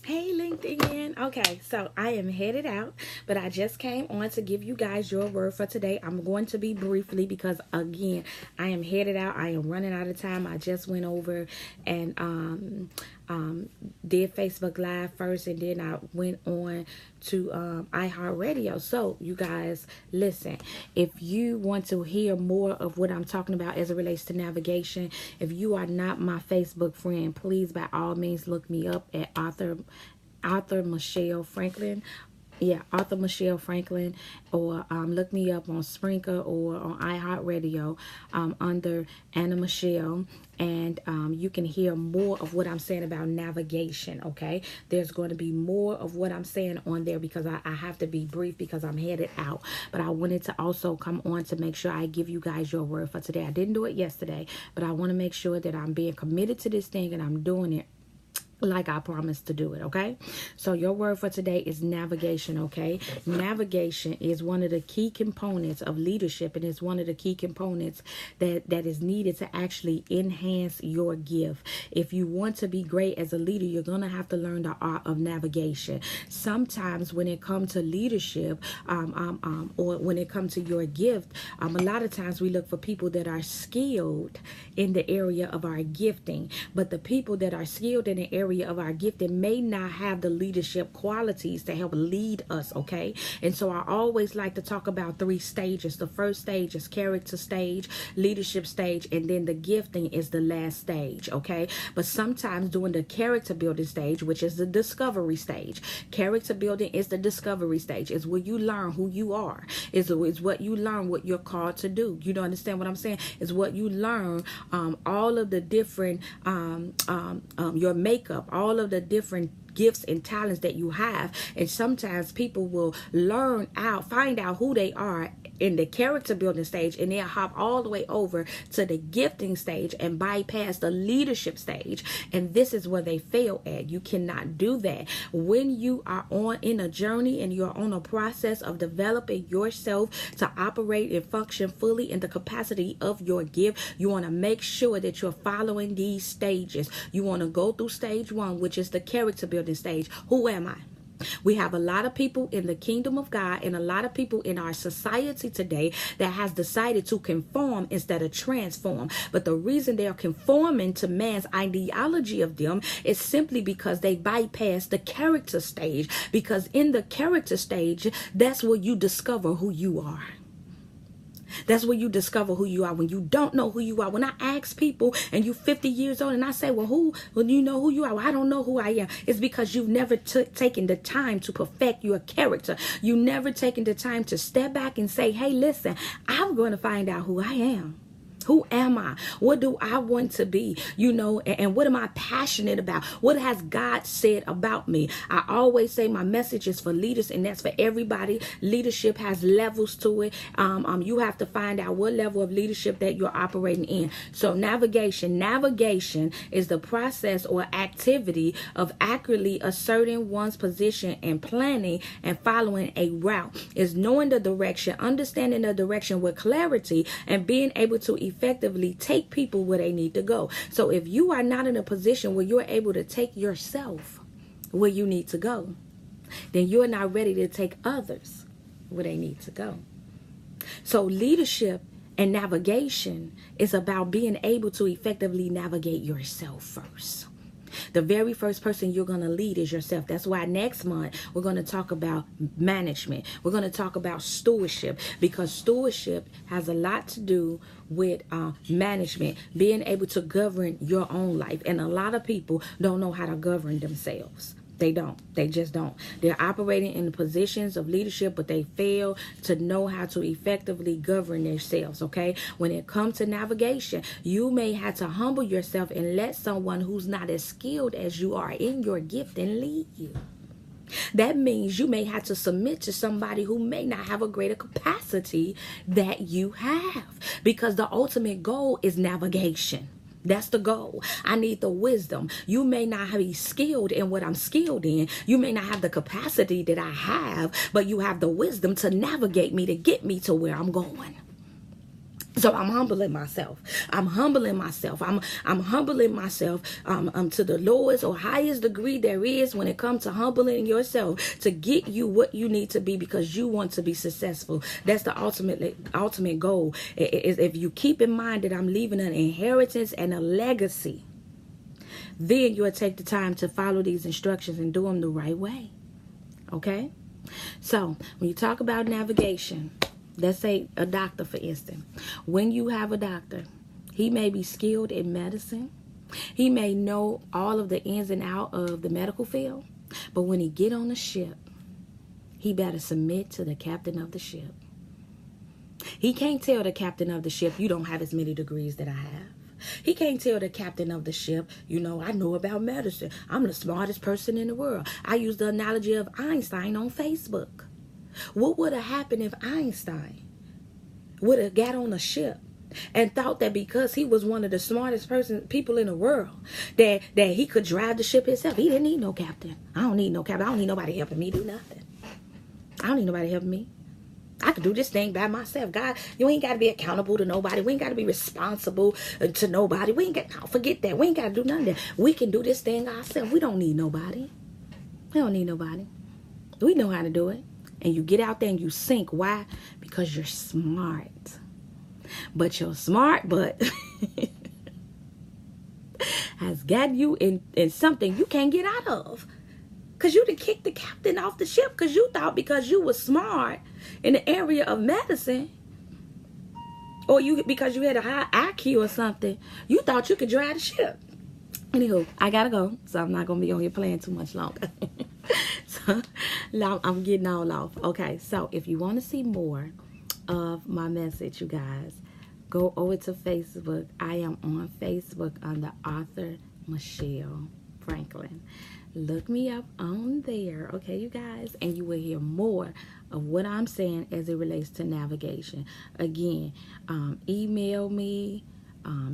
Hey, LinkedIn. Okay, so I am headed out, but I just came on to give you guys your word for today. I'm going to be briefly because, again, I am headed out. I am running out of time. I just went over and did Facebook Live first, and then I went on to iHeartRadio. So, you guys, listen. If you want to hear more of what I'm talking about as it relates to navigation, if you are not my Facebook friend, please by all means look me up at Arthur Michelle Franklin. Yeah, Arthur Michelle Franklin, or look me up on Sprinkler or on iHeartRadio under Anna Michelle, and you can hear more of what I'm saying about navigation. Okay, there's going to be more of what I'm saying on there because I have to be brief because I'm headed out. But I wanted to also come on to make sure I give you guys your word for today. I didn't do it yesterday, but I want to make sure that I'm being committed to this thing and I'm doing it like I promised to do it. Okay, so your word for today is navigation. Okay, navigation is one of the key components of leadership, and it's one of the key components that is needed to actually enhance your gift. If you want to be great as a leader, you're gonna have to learn the art of navigation. Sometimes when it comes to leadership, or when it comes to your gift, a lot of times we look for people that are skilled in the area of our gifting, but the people that are skilled in the area of our gifting may not have the leadership qualities to help lead us. Okay, and so I always like to talk about three stages. The first stage is character stage, leadership stage, and then the gifting is the last stage. Okay, but sometimes during the character building stage, which is the discovery stage, character building is the discovery stage. Is where you learn who you are. Is what you learn what you're called to do. You don't understand what I'm saying? Is what you learn all of the different your makeup, all of the different gifts and talents that you have. And sometimes people will find out who they are in the character building stage, and they'll hop all the way over to the gifting stage and bypass the leadership stage. And this is where they fail at. You cannot do that. When you are in a journey and you're on a process of developing yourself to operate and function fully in the capacity of your gift, you want to make sure that you're following these stages. You want to go through stage one, which is the character building stage. Who am I? We have a lot of people in the kingdom of God and a lot of people in our society today that has decided to conform instead of transform. But the reason they are conforming to man's ideology of them is simply because they bypass the character stage. Because in the character stage, that's where you discover who you are. That's where you discover who you are. When you don't know who you are. When I ask people and you 50 years old and I say, well, you know who you are? Well, I don't know who I am. It's because you've never taken the time to perfect your character. You never taken the time to step back and say, hey, listen, I'm going to find out who I am. Who am I? What do I want to be? And what am I passionate about? What has God said about me? I always say my message is for leaders, and that's for everybody. Leadership has levels to it. You have to find out what level of leadership that you're operating in. So navigation is the process or activity of accurately asserting one's position and planning and following a route. Is knowing the direction, understanding the direction with clarity, and being able to effectively take people where they need to go. So if you are not in a position where you're able to take yourself where you need to go, then you're not ready to take others where they need to go. So leadership and navigation is about being able to effectively navigate yourself first. The very first person you're going to lead is yourself. That's why next month we're going to talk about management. We're going to talk about stewardship, because stewardship has a lot to do with management, being able to govern your own life. And a lot of people don't know how to govern themselves. They don't. They just don't. They're operating in positions of leadership, but they fail to know how to effectively govern themselves, okay? When it comes to navigation, you may have to humble yourself and let someone who's not as skilled as you are in your gift and lead you. That means you may have to submit to somebody who may not have a greater capacity that you have, because the ultimate goal is navigation. That's the goal. I need the wisdom. You may not be skilled in what I'm skilled in. You may not have the capacity that I have, but you have the wisdom to navigate me, to get me to where I'm going. So I'm humbling myself. I'm humbling myself. I'm humbling myself to the lowest or highest degree there is when it comes to humbling yourself to get you what you need to be because you want to be successful. That's the ultimate goal. Is if you keep in mind that I'm leaving an inheritance and a legacy, then you'll take the time to follow these instructions and do them the right way. Okay? So when you talk about navigation, let's say a doctor, for instance. When you have a doctor, he may be skilled in medicine. He may know all of the ins and outs of the medical field. But when he get on a ship, he better submit to the captain of the ship. He can't tell the captain of the ship, you don't have as many degrees that I have. He can't tell the captain of the ship, you know, I know about medicine. I'm the smartest person in the world. I use the analogy of Einstein on Facebook. What would have happened if Einstein would have got on a ship and thought that because he was one of the smartest people in the world, that he could drive the ship himself? He didn't need no captain. I don't need no captain. I don't need nobody helping me do nothing. I don't need nobody helping me. I can do this thing by myself. God, you ain't got to be accountable to nobody. We ain't got to be responsible to nobody. We ain't got, forget that. We ain't got to do none of that. We can do this thing ourselves. We don't need nobody. We don't need nobody. We know how to do it. And you get out there and you sink. Why? Because you're smart. But your smart butt has got you in something you can't get out of. Because you done kicked the captain off the ship because you thought because you were smart in the area of medicine, or because you had a high IQ or something, you thought you could drive the ship. Anywho, I gotta go, so I'm not gonna be on here playing too much longer. So now I'm getting all off. Okay, so if you want to see more of my message, you guys, go over to Facebook. I am on Facebook under author Michelle Franklin. Look me up on there, okay, you guys, and you will hear more of what I'm saying as it relates to navigation. Again, email me,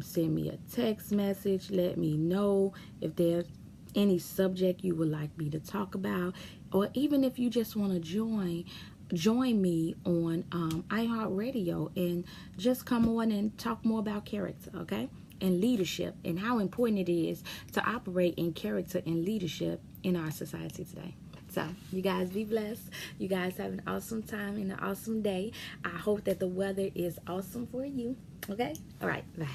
send me a text message, let me know if there's any subject you would like me to talk about, or even if you just want to join me on iHeartRadio and just come on and talk more about character, okay? And leadership, and how important it is to operate in character and leadership in our society today. So you guys be blessed. You guys have an awesome time and an awesome day. I hope that the weather is awesome for you. Okay? All right. Bye.